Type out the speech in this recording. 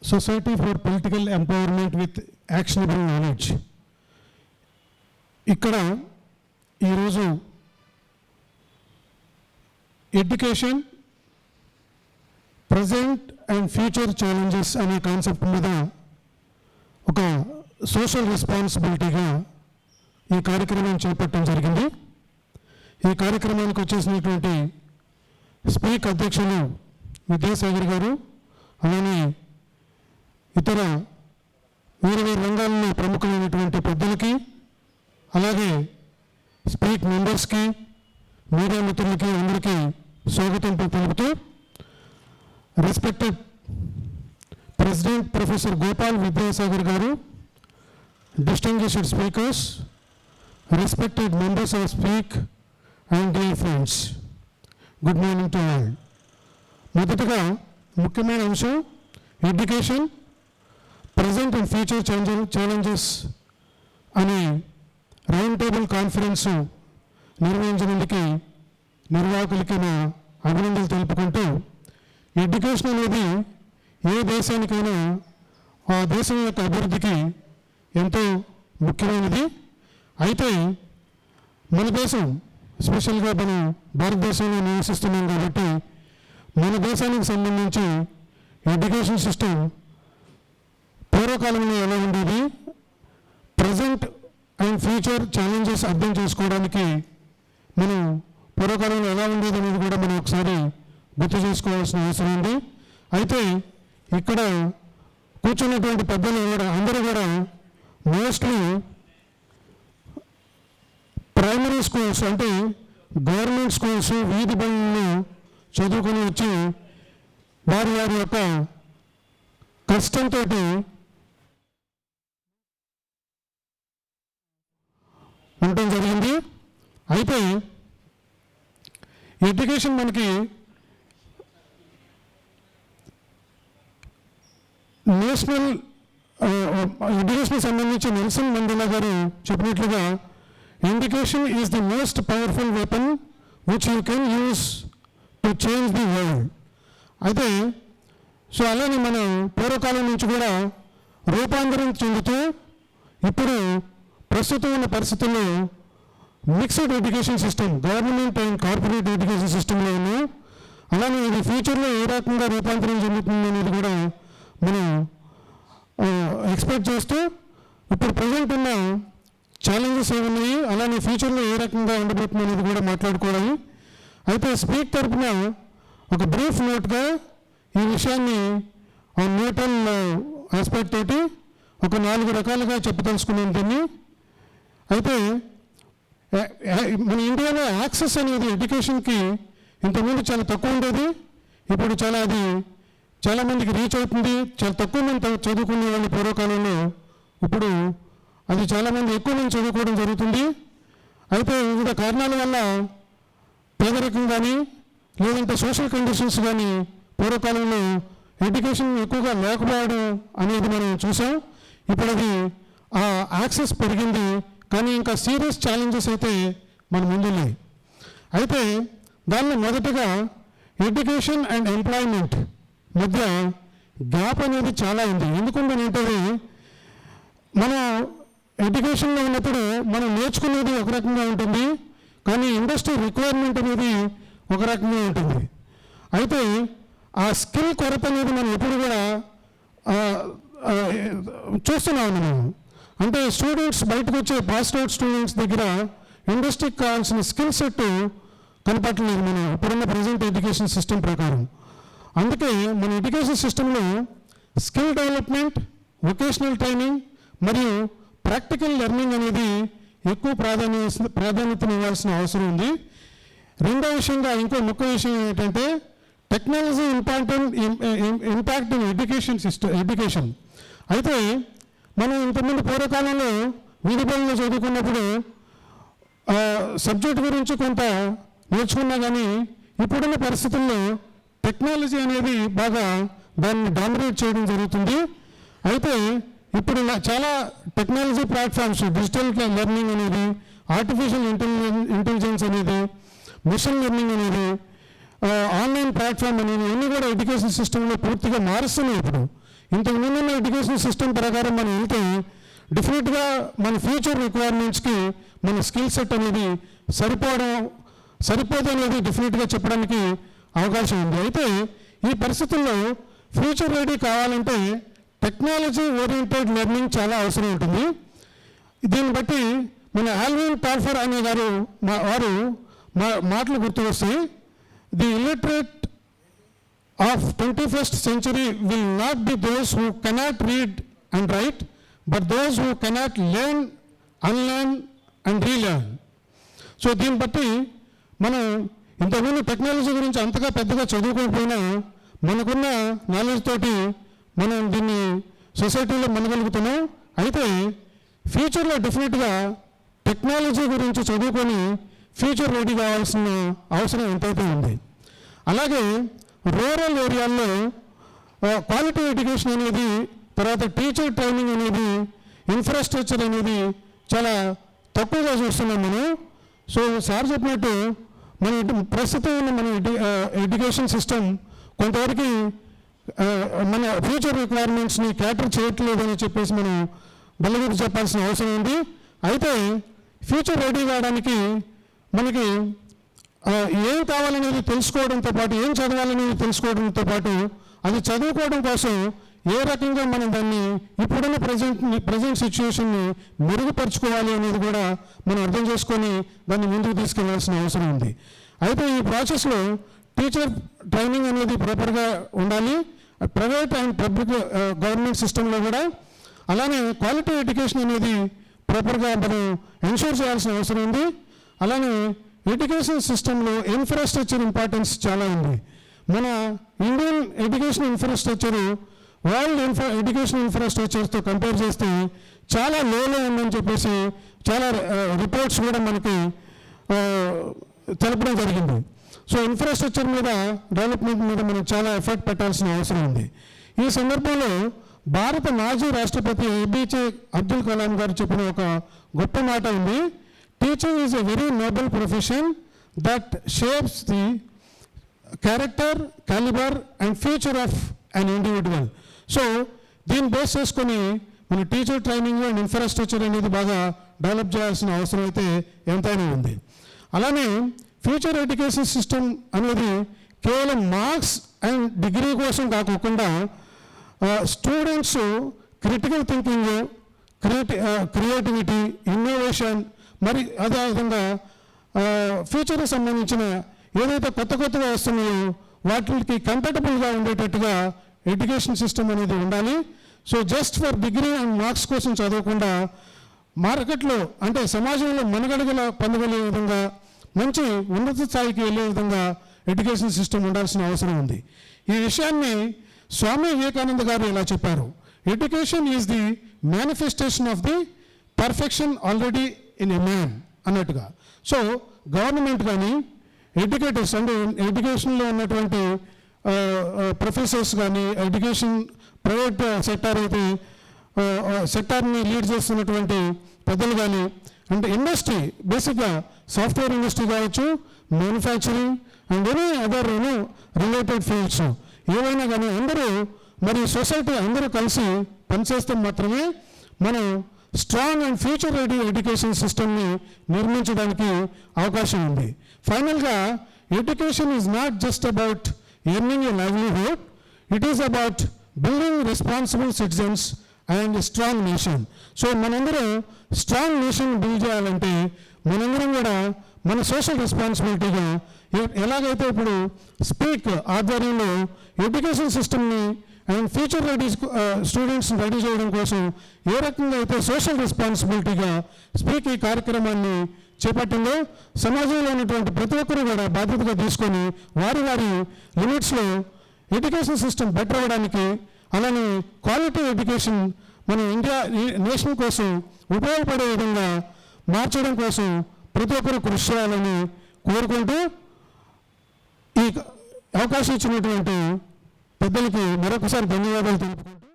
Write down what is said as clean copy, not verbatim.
Society for political empowerment with actionable knowledge. ఇక్కడ ఈరోజు education present and future challenges అనే concept మీద ఒక సోషల్ రెస్పాన్సిబిలిటీగా ఈ కార్యక్రమం చేపట్టడం జరిగింది. ఈ కార్యక్రమానికి వచ్చేసినటువంటి స్పీక్ అధ్యక్షులు విద్యాసాగర్ గారు, అలానే ఇతర వేరు వేరు రంగాల్లో ప్రముఖమైనటువంటి పెద్దలకి, అలాగే స్పీక్ మెంబర్స్కి, మీడియా మిత్రులకి అందరికీ స్వాగతం తెలుపుతూ, respected president professor Gopal Vidyasagar గారు, distinguished speakers, respected members of Speak and dear friends, good morning to all. మొదటగా ముఖ్యమైన అంశం education present and future challenges అనే రౌండ్ టేబుల్ కాన్ఫరెన్స్ నిర్వహించినందుకు నిర్వాహకులకి నా అభినందనలు తెలుపుకుంటూ, ఎడ్యుకేషన్ అనేది ఏ దేశానికైనా ఆ దేశం యొక్క అభివృద్ధికి ఎంతో ముఖ్యమైనది. అయితే మన దేశం స్పెషల్గా మనం భారతదేశంలో నివసిస్తున్నాం కాబట్టి మన దేశానికి సంబంధించి ఎడ్యుకేషన్ సిస్టమ్ పూర్వకాలంలో ఎలా ఉండేది, ప్రజెంట్ అండ్ ఫ్యూచర్ ఛాలెంజెస్ అర్థం చేసుకోవడానికి మనం పూర్వకాలంలో ఎలా ఉండేది అనేది కూడా మనం ఒకసారి గుర్తు చేసుకోవాల్సిన అవసరం ఉంది. అయితే ఇక్కడ కూర్చున్నటువంటి పెద్దలు కూడా అందరూ కూడా మోస్ట్లీ ప్రైమరీ స్కూల్స్ అంటే గవర్నమెంట్ స్కూల్స్ వీధి బడులను చదువుకొని వచ్చి వారి వారి యొక్క కష్టంతో ఉండటం జరిగింది. అయితే ఎడ్యుకేషన్ మనకి నేషనల్ ఎడ్యుకేషన్ సంబంధించి నెల్సన్ మండేలా గారు చెప్పినట్లుగా education is the most powerful weapon which you can use to change the world. అయితే సో అలానే మనం పూర్వకాలం నుంచి కూడా రూపాంతరం చెందుతూ ఇప్పుడు ప్రస్తుతం ఉన్న పరిస్థితుల్లో mixed education system, government and corporate education సిస్టంలో ఉన్నాం. అలానే ఇది ఫ్యూచర్లో ఏ రకంగా రూపాంతరం చెందుతుంది అనేది కూడా మనం ఎక్స్పెక్ట్ చేస్తూ ఇప్పుడు ప్రజెంట్ ఉన్న ఛాలెంజెస్ ఏమున్నాయి, అలానే ఫ్యూచర్లో ఏ రకంగా ఉండబోతుంది అనేది కూడా మాట్లాడుకోవాలి. అయితే స్పీక్ తరఫున ఒక బ్రీఫ్ నోట్గా ఈ విషయాన్ని న్యూట్రల్ ఆస్పెక్ట్ తోటి ఒక 4 రకాలుగా చెప్పదలుచుకున్నాను దీన్ని. అయితే మన ఇండియాలో యాక్సెస్ అనేది ఎడ్యుకేషన్కి ఇంతకుముందు చాలా తక్కువ ఉండేది, ఇప్పుడు చాలామందికి రీచ్ అవుతుంది. చాలా తక్కువ మంది చదువుకునే వాళ్ళు పూర్వకాలంలో, ఇప్పుడు అది చాలామంది ఎక్కువ మంది చదువుకోవడం జరుగుతుంది. అయితే వివిధ కారణాల వల్ల పేదరికం కానీ లేదంటే సోషల్ కండిషన్స్ కానీ పూర్వకాలంలో ఎడ్యుకేషన్ ఎక్కువగా లేకపోవడం అనేది మనం చూసాం. ఇప్పుడు అది ఆ యాక్సెస్ పెరిగింది, కానీ ఇంకా సీరియస్ ఛాలెంజెస్ అయితే మన ముందున్నాయి. అయితే దానిలో మొదటగా ఎడ్యుకేషన్ అండ్ ఎంప్లాయ్మెంట్ మధ్య గ్యాప్ అనేది చాలా ఉంది. ఎందుకంటే మనం ఎడ్యుకేషన్లో ఉన్నప్పుడు మనం నేర్చుకునేది ఒక రకంగా ఉంటుంది, కానీ ఇండస్ట్రీ రిక్వైర్మెంట్ అనేది ఒక రకంగా ఉంటుంది. అయితే ఆ స్కిల్ కొరత అనేది మనం ఎప్పుడు కూడా చూస్తున్నాం. మనం అంటే స్టూడెంట్స్ బయటకు వచ్చే పాస్డ్ అవుట్ స్టూడెంట్స్ దగ్గర ఇండస్ట్రీకి కావాల్సిన స్కిల్ సెట్ కనపట్టలేదు మనం ఇప్పుడున్న ప్రజెంట్ ఎడ్యుకేషన్ సిస్టమ్ ప్రకారం. అందుకే మన ఎడ్యుకేషన్ సిస్టంలో స్కిల్ డెవలప్మెంట్, వొకేషనల్ ట్రైనింగ్ మరియు ప్రాక్టికల్ లెర్నింగ్ అనేది ఎక్కువ ప్రాధాన్యతనివ్వాల్సిన అవసరం ఉంది. రెండో విషయంగా ఇంకో ముఖ్య విషయం ఏంటంటే టెక్నాలజీ ఇంపాక్ట్ ఇన్ ఎడ్యుకేషన్. అయితే మనం ఇంతకుముందు పూర్వకాలంలో వీడిబల్లో చదువుకున్నప్పుడు సబ్జెక్ట్ గురించి కొంత నేర్చుకున్నా కానీ ఇప్పుడున్న పరిస్థితుల్లో టెక్నాలజీ అనేది బాగా దాన్ని డామినేట్ చేయడం జరుగుతుంది. అయితే ఇప్పుడు చాలా టెక్నాలజీ ప్లాట్ఫామ్స్, డిజిటల్ లెర్నింగ్ అనేది, ఆర్టిఫిషియల్ ఇంటెలిజెన్స్ అనేది, మిషన్ లెర్నింగ్ అనేది, ఆన్లైన్ ప్లాట్ఫామ్ అనేది అన్నీ కూడా ఎడ్యుకేషన్ సిస్టంలో పూర్తిగా మారుస్తున్నాయి. ఇప్పుడు ఇంతకు ముందున్న ఎడ్యుకేషన్ సిస్టమ్ ప్రకారం మనం వెళ్తే డెఫినెట్గా మన ఫ్యూచర్ రిక్వైర్మెంట్స్కి మన స్కిల్ సెట్ అనేది సరిపోదు అనేది డెఫినెట్గా చెప్పడానికి అవకాశం ఉంది. అయితే ఈ పరిస్థితుల్లో ఫ్యూచర్ రెడీ కావాలంటే టెక్నాలజీ ఓరియంటెడ్ లెర్నింగ్ చాలా అవసరం ఉంటుంది. దీన్ని బట్టి మన ఆల్విన్ టాల్ఫర్ అనే వారు మాటలు గుర్తు వస్తాయి. The illiterate of 21st century will not be those who cannot read and write, but those who cannot learn, unlearn and relearn. So దీన్ని బట్టి మనం ఇంతకుముందు టెక్నాలజీ గురించి అంతగా పెద్దగా చదువుకోకపోయినా మనకున్న నాలెడ్జ్ తోటి మనం దీన్ని సొసైటీలో మనగలుగుతున్నాం. అయితే ఫ్యూచర్లో డెఫినెట్గా టెక్నాలజీ గురించి చదువుకొని ఫ్యూచర్ రెడీ కావాల్సిన అవసరం ఎంతైతే ఉంది. అలాగే రూరల్ ఏరియాల్లో క్వాలిటీ ఎడ్యుకేషన్ అనేది, తర్వాత టీచర్ ట్రైనింగ్ అనేది, ఇన్ఫ్రాస్ట్రక్చర్ అనేది చాలా తక్కువగా చూస్తున్నాం మనం. సో సార్ చెప్పినట్టు ప్రస్తుతం ఉన్న మన ఎడ్యుకేషన్ సిస్టమ్ కొంతవరకు మన ఫ్యూచర్ రిక్వైర్మెంట్స్ని క్యాటర్ చేయట్లేదని చెప్పేసి మనం బల్లగురి చెప్పాల్సిన అవసరం ఉంది. అయితే ఫ్యూచర్ రెడీ కావడానికి మనకి ఏం కావాలనేది తెలుసుకోవడంతో పాటు, ఏం చదవాలనేది తెలుసుకోవడంతో పాటు, అది చదువుకోవడం కోసం ఏ రకంగా మనం దాన్ని ఇప్పుడున్న ప్రజెంట్ సిచ్యువేషన్ని మెరుగుపరుచుకోవాలి అనేది కూడా మనం అర్థం చేసుకొని దాన్ని ముందుకు తీసుకెళ్లాల్సిన అవసరం ఉంది. అయితే ఈ ప్రాసెస్లో టీచర్ ట్రైనింగ్ అనేది ప్రాపర్గా ఉండాలి, ప్రైవేట్ అండ్ పబ్లిక్ గవర్నమెంట్ సిస్టంలో కూడా. అలానే క్వాలిటీ ఎడ్యుకేషన్ అనేది ప్రాపర్గా మనం ఎన్షూర్ చేయాల్సిన అవసరం ఉంది. అలానే ఎడ్యుకేషన్ సిస్టంలో ఇన్ఫ్రాస్ట్రక్చర్ ఇంపార్టెన్స్ చాలా ఉంది. మన Indian education infrastructure world education ఇన్ఫ్రాస్ట్రక్చర్తో కంపేర్ చేస్తే చాలా లోలో ఉందని చెప్పేసి చాలా రిపోర్ట్స్ కూడా మనకి తెలపడం జరిగింది. సో ఇన్ఫ్రాస్ట్రక్చర్ మీద, డెవలప్మెంట్ మీద మనం చాలా ఎఫర్ట్ పెట్టాల్సిన అవసరం ఉంది. ఈ సందర్భంలో భారత మాజీ రాష్ట్రపతి ఏపీజే అబ్దుల్ కలాం గారు చెప్పిన ఒక గొప్ప మాట ఉంది. Teaching is a very noble profession that shapes the character, caliber and future of an individual. So దీన్ని బేస్ చేసుకొని మన టీచర్ ట్రైనింగ్ అండ్ ఇన్ఫ్రాస్ట్రక్చర్ అనేది బాగా డెవలప్ చేయాల్సిన అవసరం అయితే ఎంతైనా ఉంది. అలానే ఫ్యూచర్ ఎడ్యుకేషన్ సిస్టమ్ అనేది కేవలం మార్క్స్ అండ్ డిగ్రీ కోసం కాకుండా students critical thinking, creativity, innovation, మరి అదేవిధంగా ఫ్యూచర్కి సంబంధించిన ఏదైతే కొత్తగా వస్తున్నాయో వాటికి కంఫర్టబుల్గా ఉండేటట్టుగా ఎడ్యుకేషన్ సిస్టమ్ అనేది ఉండాలి. So just for degree and marks కోసం చదవకుండా మార్కెట్లో అంటే సమాజంలో మనుగడగల పొందగలిగే విధంగా మంచి ఉన్నత స్థాయికి వెళ్ళే విధంగా ఎడ్యుకేషన్ సిస్టమ్ ఉండాల్సిన అవసరం ఉంది. ఈ విషయాన్ని స్వామి వివేకానంద గారు ఇలా చెప్పారు. Education is the manifestation of the perfection already in a man అన్నట్టుగా. సో గవర్నమెంట్ కానీ ఎడ్యుకేటర్స్ అంటే ఎడ్యుకేషన్లో ఉన్నటువంటి ప్రొఫెసర్స్ కానీ, ఎడ్యుకేషన్ ప్రైవేట్ సెక్టార్ని లీడ్ చేస్తున్నటువంటి పెద్దలు కానీ, అంటే ఇండస్ట్రీ బేసిక్గా సాఫ్ట్వేర్ ఇండస్ట్రీ కావచ్చు, manufacturing and any other related fields ఏవైనా కానీ అందరూ మరి సొసైటీ అందరూ కలిసి పనిచేస్తే మాత్రమే మనం strong and future ready education సిస్టమ్ని నిర్మించడానికి అవకాశం ఉంది. ఫైనల్గా education is not just about earning a livelihood, it is about building responsible citizens and strong nation. So మనందరం స్ట్రాంగ్ నేషన్ బిల్డ్ చేయాలంటే మనందరం కూడా మన సోషల్ రెస్పాన్సిబిలిటీగా ఎలాగైతే ఇప్పుడు స్పీక్ ఆధ్వర్యంలో ఎడ్యుకేషన్ సిస్టమ్ని అండ్ ఫ్యూచర్ రెడీ స్టూడెంట్స్ని రెడీ చేయడం కోసం ఏ రకంగా అయితే సోషల్ రెస్పాన్సిబిలిటీగా స్పీక్ ఈ కార్యక్రమాన్ని చేపట్టిందో సమాజంలో ఉన్నటువంటి ప్రతి ఒక్కరు కూడా బాధ్యతగా తీసుకొని వారి లిమిట్స్లో ఎడ్యుకేషన్ సిస్టమ్ బెటర్ అవ్వడానికి, అలానే క్వాలిటీ ఎడ్యుకేషన్ మన ఇండియా నేషన్ కోసం ఉపయోగపడే విధంగా మార్చడం కోసం ప్రతి ఒక్కరు కృషి చేయాలని కోరుకుంటూ ఈ అవకాశం ఇచ్చినటువంటి పెద్దలకి మరొకసారి ధన్యవాదాలు తెలుపుకుంటూ